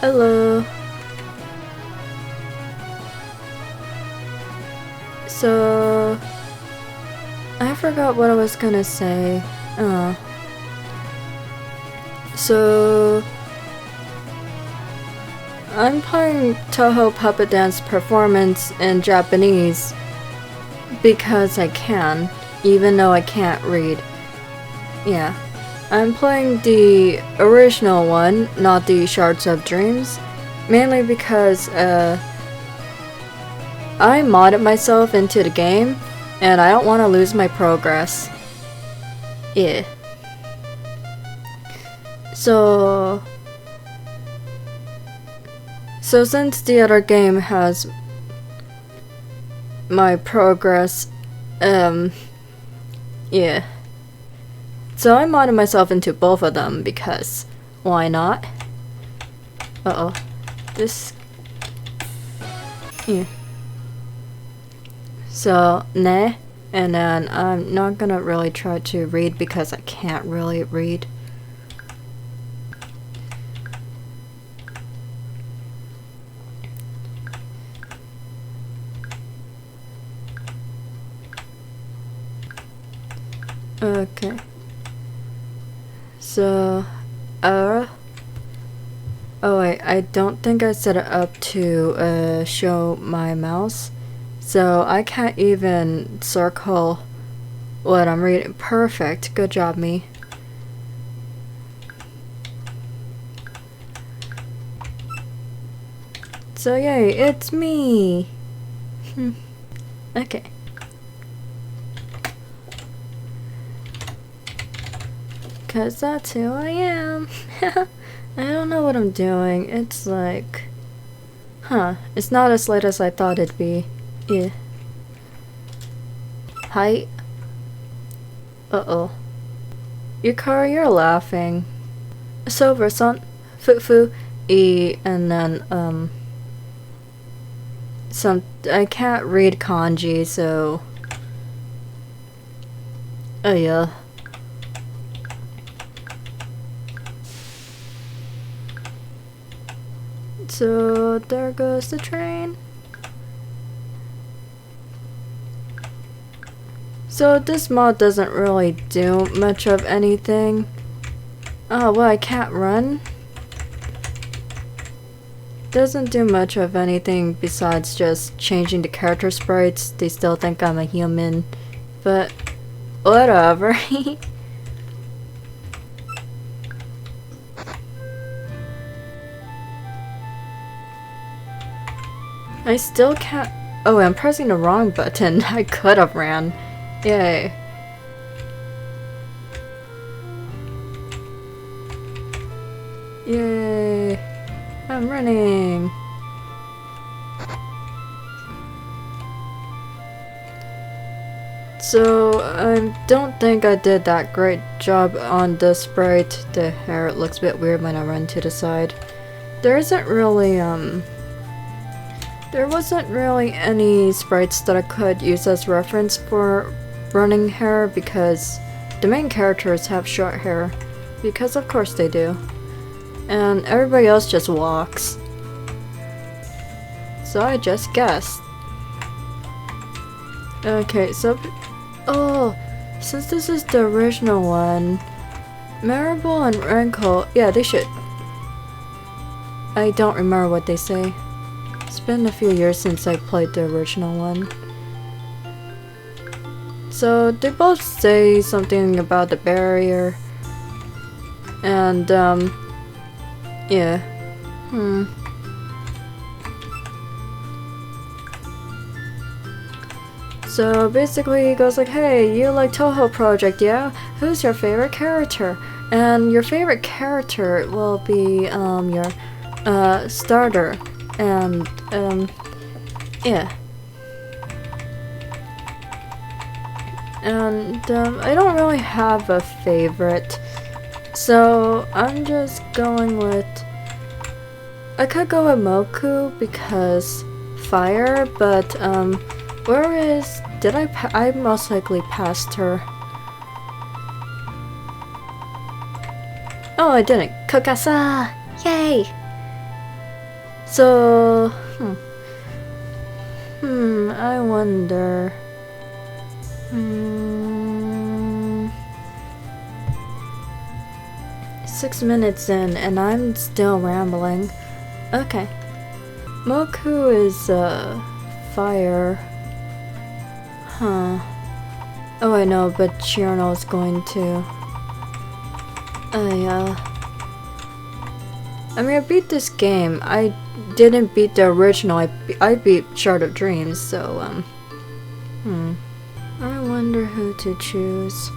Hello. So, I forgot what I was gonna say. So, I'm playing Touhou Puppet Dance Performance in Japanese because I can, even though I can't read. Yeah. I'm playing the original one, not the Shards of Dreams, mainly because, I modded myself into the game, and I don't want to lose my progress. Yeah. So since the other game has my progress, yeah. So I modded myself into both of them because why not? Uh-oh. This... yeah. So, nah. And then I'm not gonna really try to read because I can't really read. Okay. So, oh wait, I don't think I set it up to show my mouse. So I can't even circle what I'm reading. Perfect. Good job, me. So yay, it's me! Okay. Cause that's who I am. I don't know what I'm doing. It's like... huh. It's not as late as I thought it'd be. Yeah. Hi. Uh-oh. Yukari, you're laughing. Sylver, son. Fufu. And then, I can't read kanji, so... oh yeah. So, there goes the train. So, this mod doesn't really do much of anything. Oh, well, I can't run? Doesn't do much of anything besides just changing the character sprites. They still think I'm a human. But, whatever. I still can't... oh, I'm pressing the wrong button. I could have ran. Yay. Yay. I'm running. So, I don't think I did that great job on the sprite. The hair looks a bit weird when I run to the side. There isn't really, there wasn't really any sprites that I could use as reference for running hair because the main characters have short hair. Because of course they do. And everybody else just walks. So I just guessed. Okay, so... oh, since this is the original one, Maribel and Rankle, yeah, they should... I don't remember what they say. It's been a few years since I played the original one. So they both say something about the barrier. And, yeah. So basically he goes like, hey, you like Touhou Project, yeah? Who's your favorite character? And your favorite character will be, your, starter. And, yeah. And, I don't really have a favorite. So, I'm just going with... I could go with Moku because fire, but, where is... did I most likely passed her. Oh, I didn't. Kokasa! Yay! So, I wonder. 6 minutes in, and I'm still rambling. Okay. Moku is, fire. Huh. Oh, I know, but Chirno is going to. I mean, I beat this game. I didn't beat the original. I beat Shard of Dreams, so, I wonder who to choose.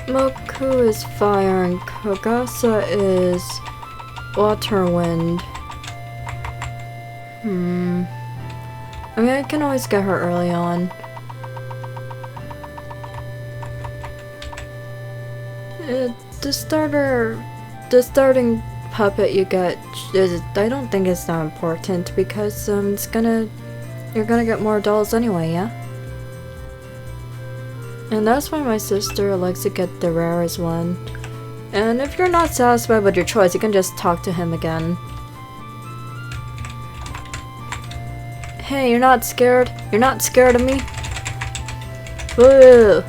Moku is fire and Kogasa is water wind. I mean, I can always get her early on. The starting puppet you get I don't think it's that important because you're gonna get more dolls anyway, yeah? And that's why my sister likes to get the rarest one. And if you're not satisfied with your choice, you can just talk to him again. Hey, you're not scared? You're not scared of me? Woo!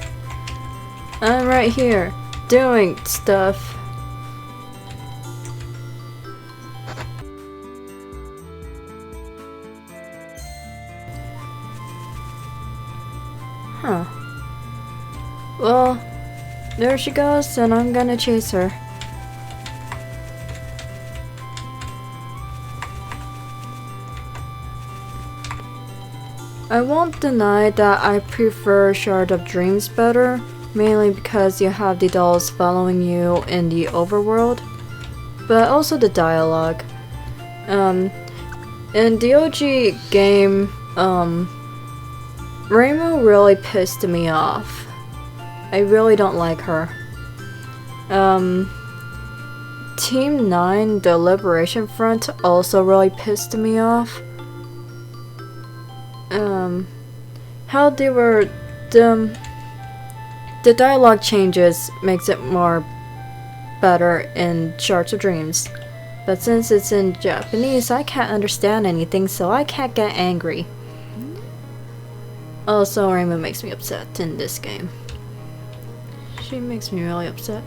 I'm right here, doing stuff. Huh. Well, there she goes, and I'm gonna chase her. I won't deny that I prefer Shard of Dreams better, mainly because you have the dolls following you in the overworld, but also the dialogue. In the OG game, Reimu really pissed me off. I really don't like her. Team 9, the Liberation Front, also really pissed me off. How they were the dialogue changes makes it more better in Shards of Dreams. But since it's in Japanese, I can't understand anything, so I can't get angry. Also, Reimu makes me upset in this game. She makes me really upset.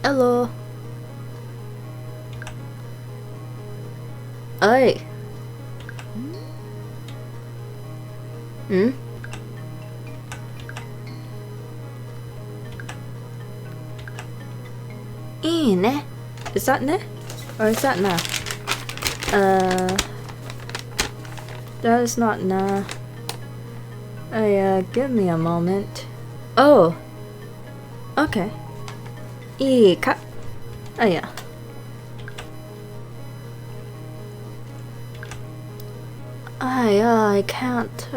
Hello. Hey. Ne? Is that ne? Or is that na? That is not na. Give me a moment. Oh. Okay. Ika. Oh yeah. I can't.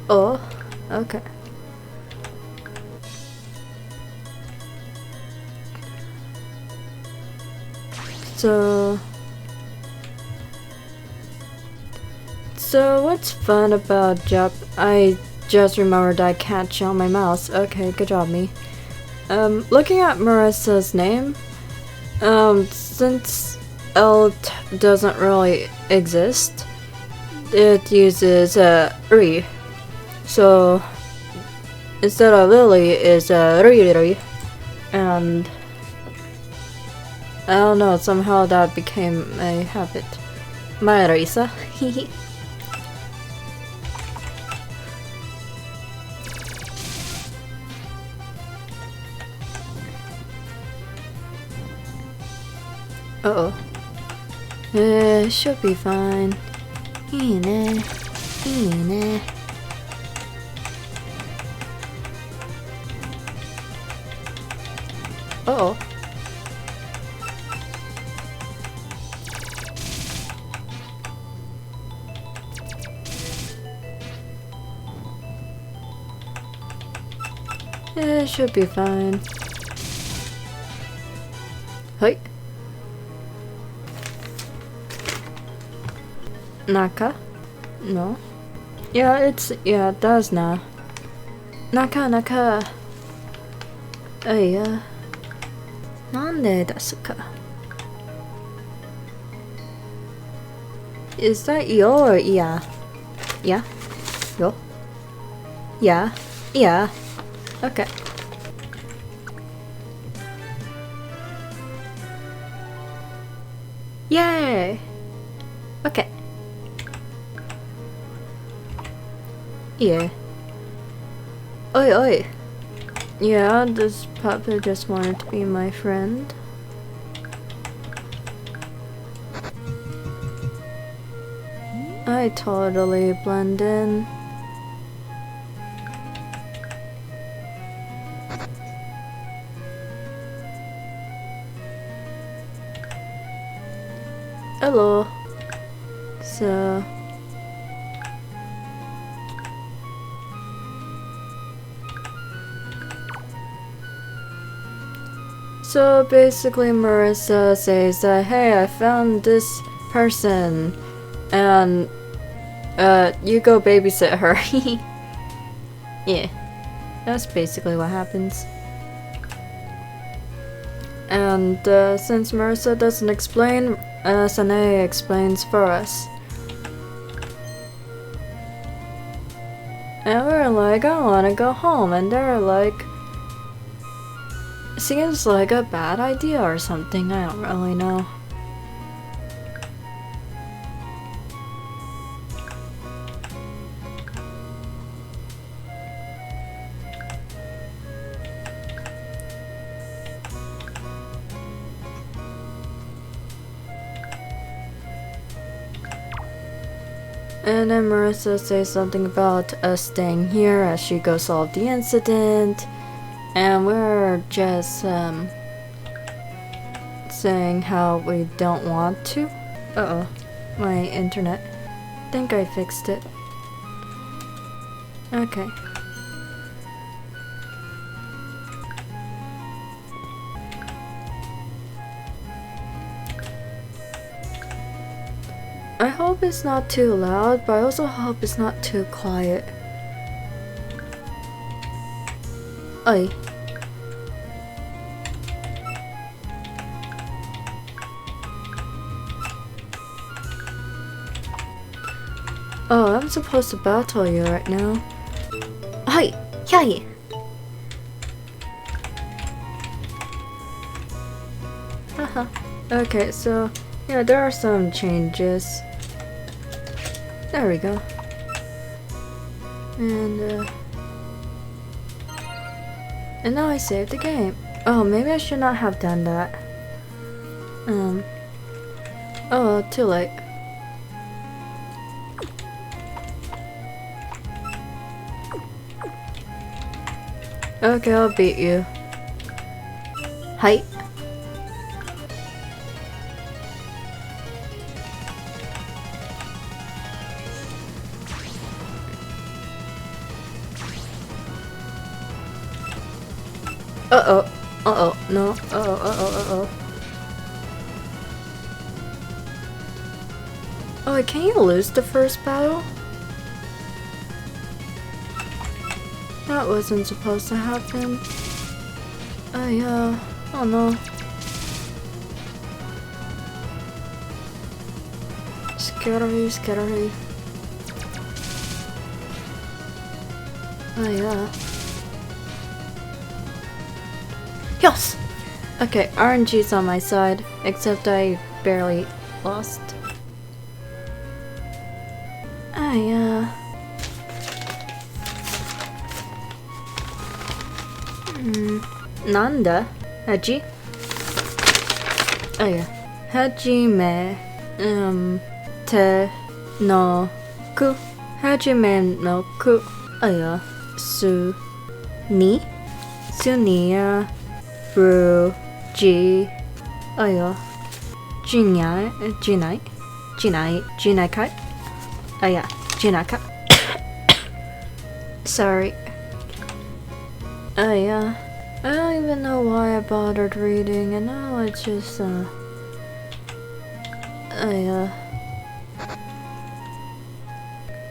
Oh, okay. So what's fun about I just remembered I can't show my mouse. Okay, good job, me. Looking at Marissa's name, since L doesn't really exist, it uses Ri. So instead of Lily is Ri, and I don't know, somehow that became a habit. Marisa. Uh-oh. Should be fine. Uh-oh. It should be fine. Hey. Naka? No. Yeah, it does now. Naka. いや、なんでですか? Is that yo or yeah? Yeah? Yo? Yeah? Yeah. Okay. Yay! Okay. Yeah. Oi. Yeah, this puppet just wanted to be my friend. I totally blend in. Hello. So basically Marissa says that, hey, I found this person and you go babysit her. Yeah, that's basically what happens. And since Marissa doesn't explain, Sanae explains for us. And we're like, I wanna go home, and they're like, seems like a bad idea or something, I don't really know. And then Marissa says something about us staying here as she goes solve the incident. And we're just saying how we don't want to. Uh-oh, my internet. Think I fixed it. Okay. I hope it's not too loud, but I also hope it's not too quiet. Oi. Oh, I'm supposed to battle you right now. Hi! Hi! Haha. Okay, so yeah, there are some changes. There we go. And now I saved the game. Oh, maybe I should not have done that. Oh, too late. Okay, I'll beat you. Hi. No. Oh, wait, can you lose the first battle? That wasn't supposed to happen. Oh yeah. Oh no. Scary. Oh yeah. Yes! Okay, RNG's on my side, except I barely lost. Ah yeah. Nanda? Haji? Oh yeah. Hajime te no ku. Hajime no ku. Oh yeah. Su ni? Sunia Bru Ji. Oh yeah. Jinai kai. Oh yeah. Jinai kai. Sorry. Oh yeah. I don't even know why I bothered reading, and now it's just oh yeah.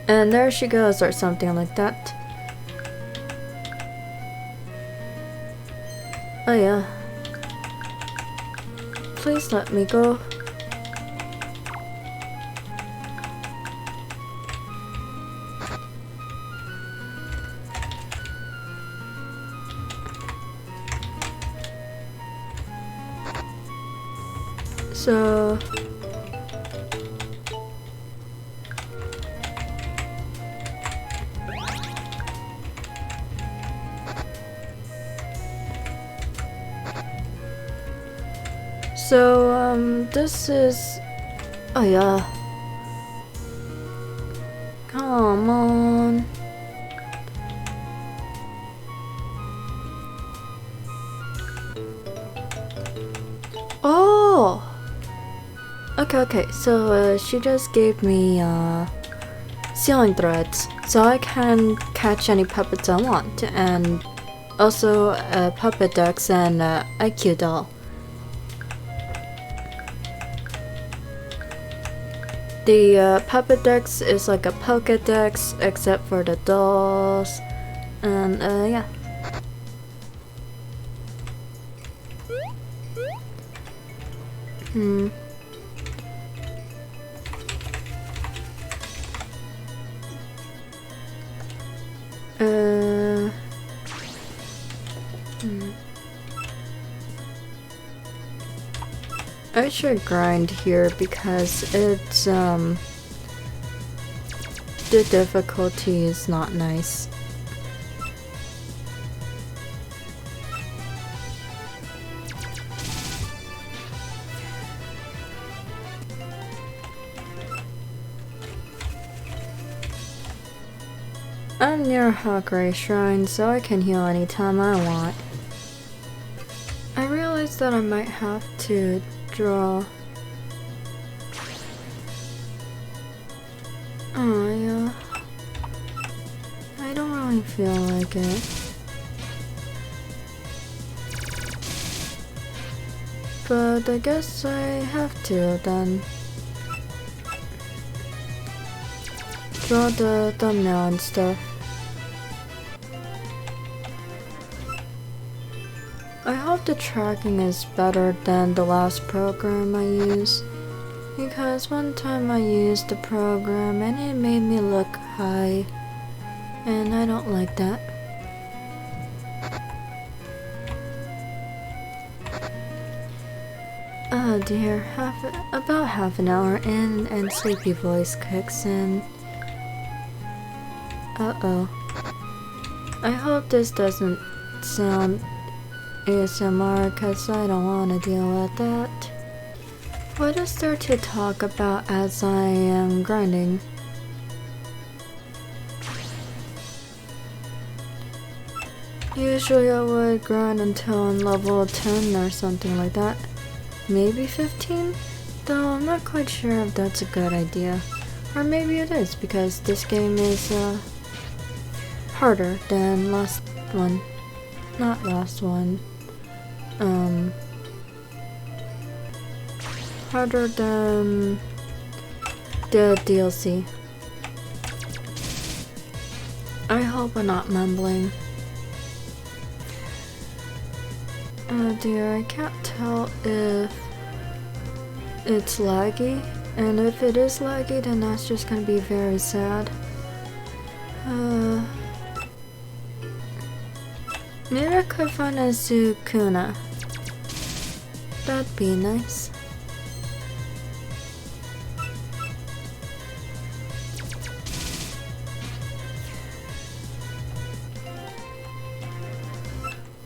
And there she goes, or something like that. Oh yeah. Please let me go. So this is, oh yeah, come on. Oh, okay, so she just gave me ceiling threads, so I can catch any puppets I want, and also puppet decks and IQ doll. The puppet decks is like a Pokédex except for the dolls, and yeah. I should grind here because it's the difficulty is not nice. I'm near Hawkeye Shrine, so I can heal anytime I want. I realized that I might have to draw. Oh yeah. I don't really feel like it. But I guess I have to then. Draw the thumbnail and stuff. I hope the tracking is better than the last program I used, because one time I used the program and it made me look high, and I don't like that. Oh dear, about half an hour in and sleepy voice kicks in. Uh-oh. I hope this doesn't sound ASMR, cause I don't want to deal with that. What is there to talk about as I am grinding? Usually I would grind until I'm level 10 or something like that. Maybe 15? Though I'm not quite sure if that's a good idea. Or maybe it is, because this game is harder than last one. Not last one. Harder than the DLC. I hope I'm not mumbling. Oh dear, I can't tell if it's laggy, and if it is laggy, then that's just gonna be very sad. Maybe I could find a Sukuna. That'd be nice.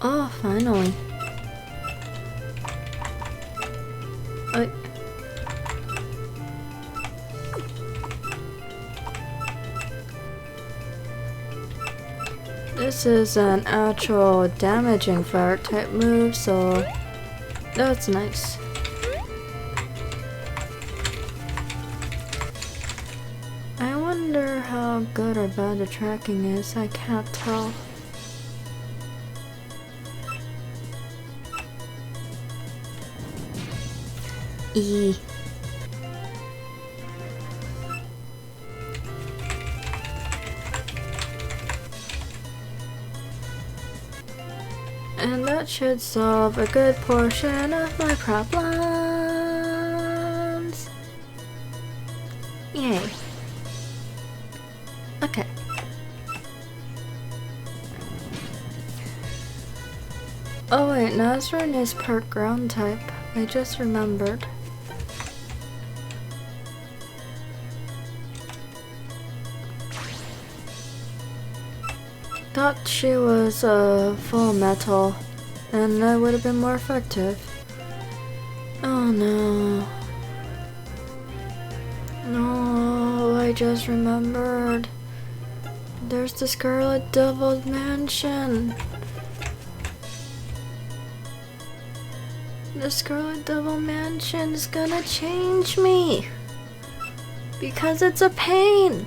Oh, finally. This is an actual damaging fire type move, so that's nice. I wonder how good or bad the tracking is. I can't tell. And that should solve a good portion of my problems. Yay. Okay. Oh wait, Nazrin is part ground type. I just remembered. Thought she was full metal, and that would have been more effective. Oh no. No, I just remembered. There's the Scarlet Devil Mansion. The Scarlet Devil Mansion is gonna change me. Because it's a pain.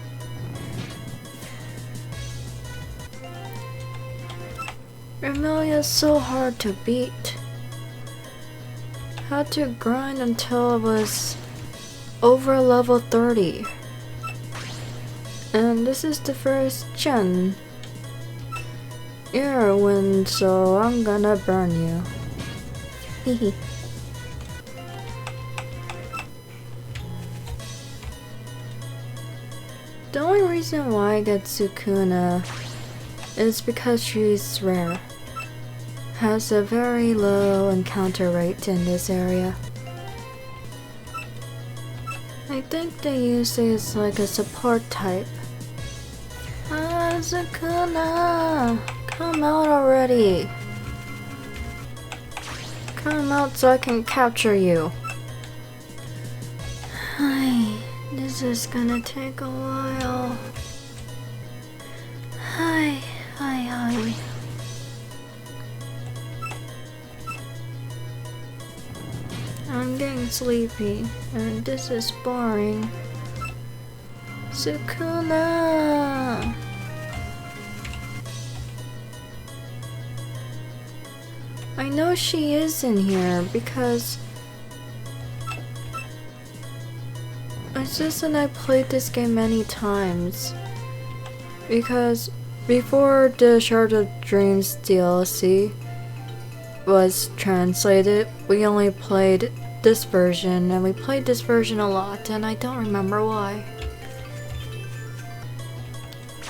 Remelia's so hard to beat. Had to grind until it was over level 30. And this is the first gen. You're a win, so I'm gonna burn you. Hehe. The only reason why I get Sukuna is because she's rare. Has a very low encounter rate in this area. I think they use it as like a support type. Sukuna! Come out already! Come out so I can capture you. Hi, this is gonna take a while. Hi. I'm getting sleepy, and this is boring. Sukuna! I know she is in here because it's just that I played this game many times. Because before the Shard of Dreams DLC was translated, we only played this version, and we played this version a lot, and I don't remember why.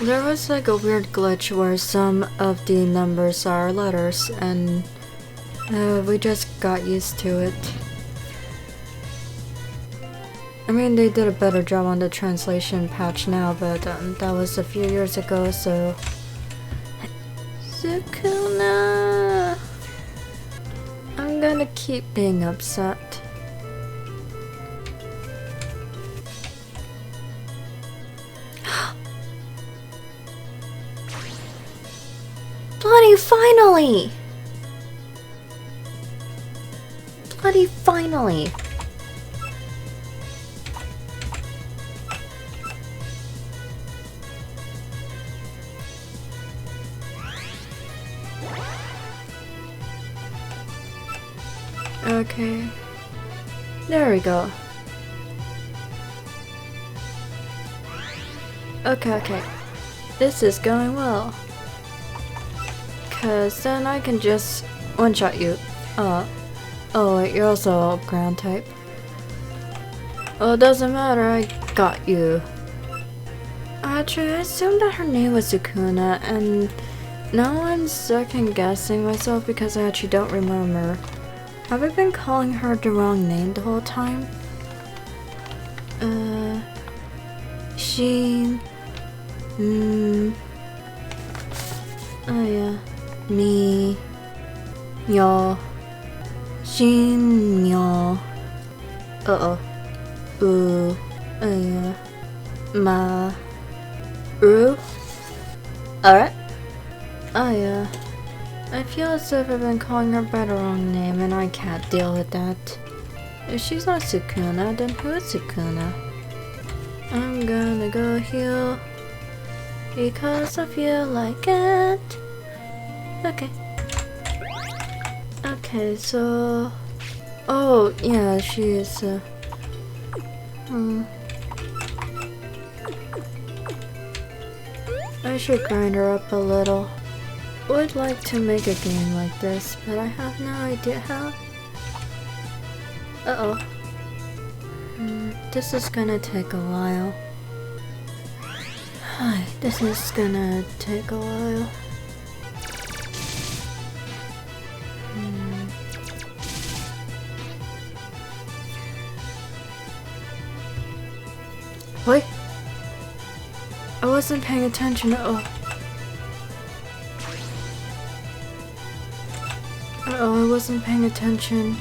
There was like a weird glitch where some of the numbers are letters, and we just got used to it. I mean, they did a better job on the translation patch now, but that was a few years ago, so... Sukuna! I'm gonna keep being upset. Bloody finally! Bloody finally! Okay. There we go. Okay. This is going well. Cause then I can just one-shot you. Oh wait, you're also ground type. Well, it doesn't matter, I got you. Actually, I assumed that her name was Sukuna, and now I'm second guessing myself because I actually don't remember. Have I been calling her the wrong name the whole time? She... Oh yeah. Me... Yo... Shin... Yo... Ooh... yeah... Ma... Ru? Alright. Oh yeah. I feel as if I've been calling her by the wrong name and I can't deal with that. If she's not Sukuna, then who is Sukuna? I'm gonna go heal because I feel like it. Okay. Okay, so... Oh, yeah, she is, I should grind her up a little. would like to make a game like this, but I have no idea how. Uh-oh. This is gonna take a while. This is gonna take a while. Wait! I wasn't paying attention. Uh-oh, I wasn't paying attention.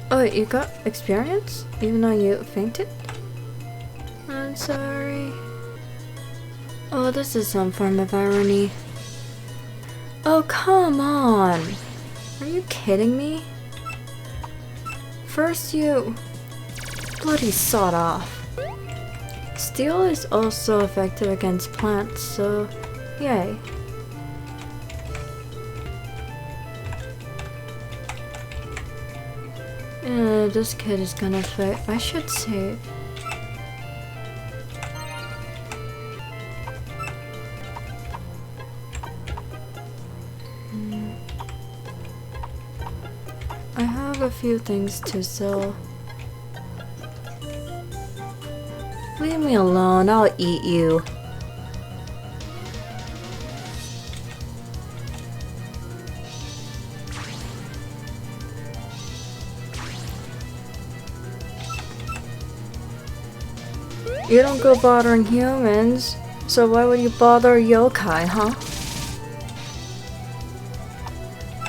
Oh, you got experience? Even though you fainted? I'm sorry. Oh, this is some form of irony. Oh, come on! Are you kidding me? First you... bloody sawed off. Steel is also effective against plants, so... yay. This kid is gonna fail. I should save. I have a few things to sell. Leave me alone, I'll eat you. You don't go bothering humans, so why would you bother yokai, huh?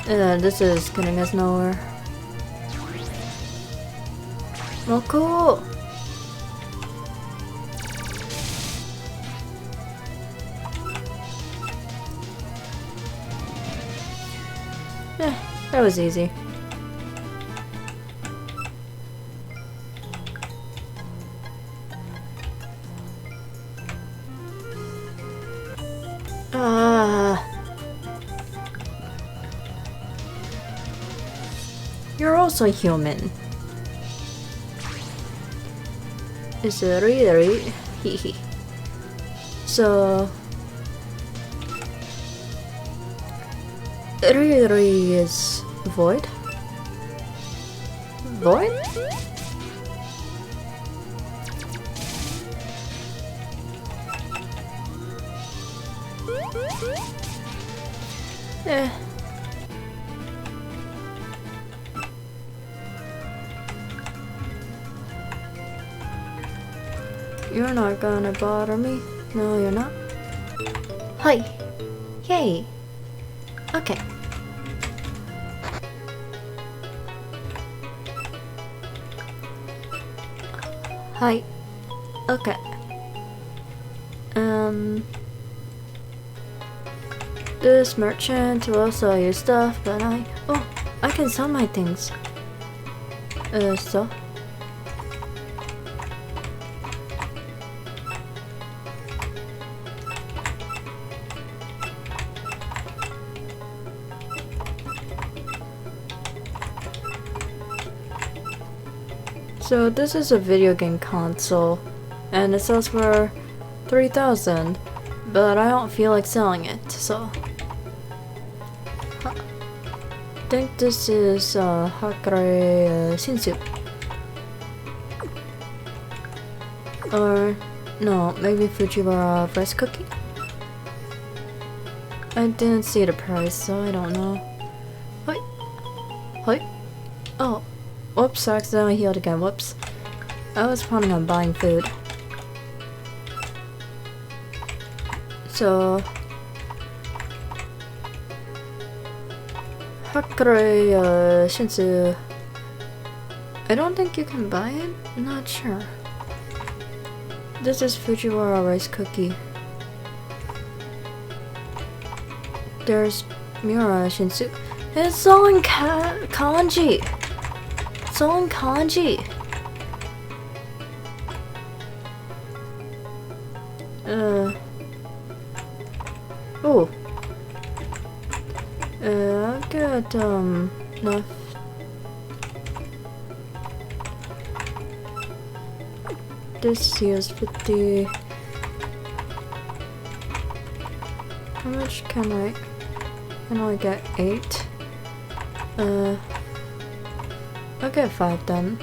This is getting us nowhere. Oh, cool! That was easy. You're also human. Is it really? Hehe. So... really is void? Void? You're not gonna bother me. No, you're not. Hi. Yay. Okay. Hi. Okay. This merchant will sell you stuff, but I can sell my things. So? So this is a video game console, and it sells for 3,000, but I don't feel like selling it, so... I think this is Hakare Shinsu. Or, no, maybe Fujiwara rice cookie? I didn't see the price, so I don't know. Hoi! Hoi! Oh. Whoops, I accidentally healed again, whoops. I was planning on buying food. So... Hakare Shinsu... I don't think you can buy it? I'm not sure. This is Fujiwara rice cookie. There's Miura Shinsu. It's all in kanji! It's all in kanji! Oh. I've got, enough. This heals 50. how much can I only get 8? I'll get 5 then.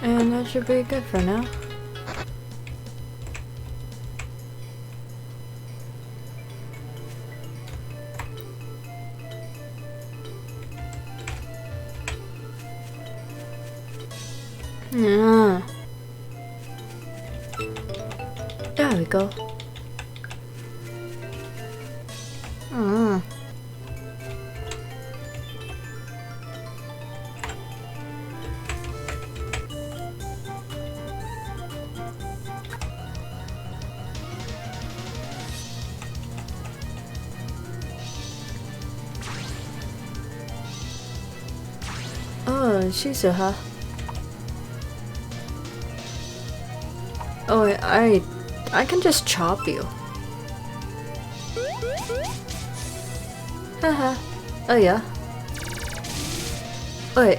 And that should be good for now. Yeah. There we go. Oh, Shizuha. Oh, I can just chop you. Haha. Oh yeah. Wait.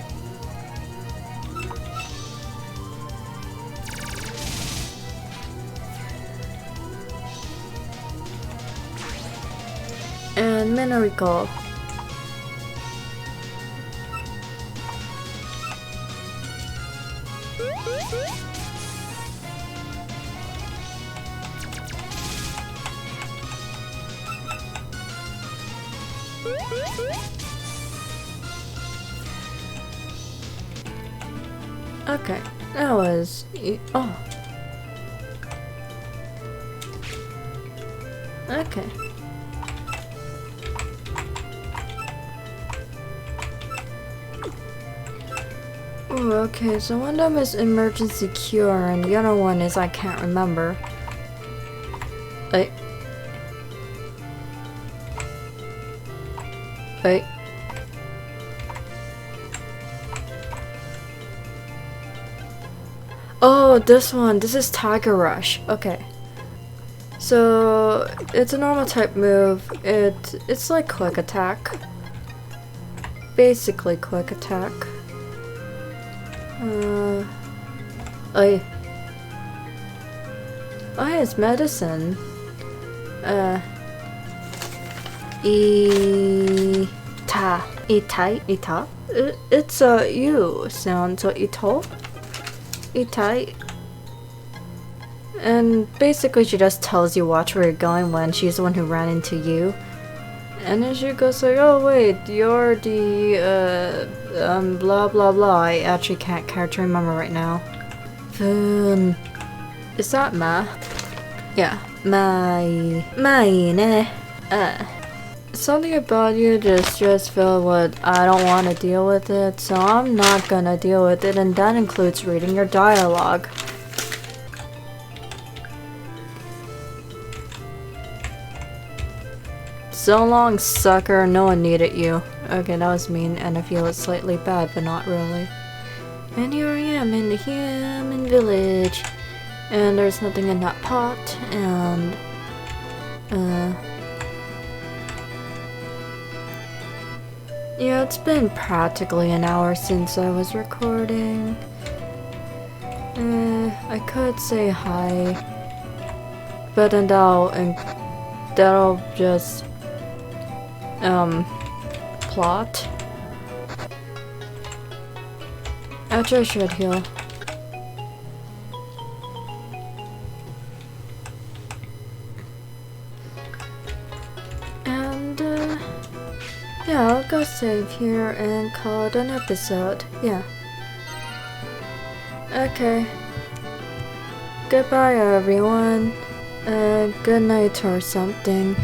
And Minariko. Okay, that was oh. Okay. Ooh, okay, so one of them is emergency cure and the other one is I can't remember. Wait. Wait. Oh, this one. This is Tiger Rush. Okay. So it's a normal type move. It's like quick attack. Basically quick attack. Oh, it's medicine. Ita. It's a U sound, so ito. Itai. And basically she just tells you watch where you're going when she's the one who ran into you. And then she goes like, oh wait, you're the blah blah blah. I actually can't remember right now. Is that Ma? Yeah. Mine. Something about you just feel what I don't want to deal with it, so I'm not gonna deal with it, and that includes reading your dialogue. So long, sucker, no one needed you. Okay, that was mean, and I feel it's slightly bad, but not really. And here I am in the human village, and there's nothing in that pot, and yeah, it's been practically an hour since I was recording. I could say hi, but then that'll just plot. Actually, I should heal. And yeah, I'll go save here and call it an episode. Yeah. Okay. Goodbye, everyone. Good night or something.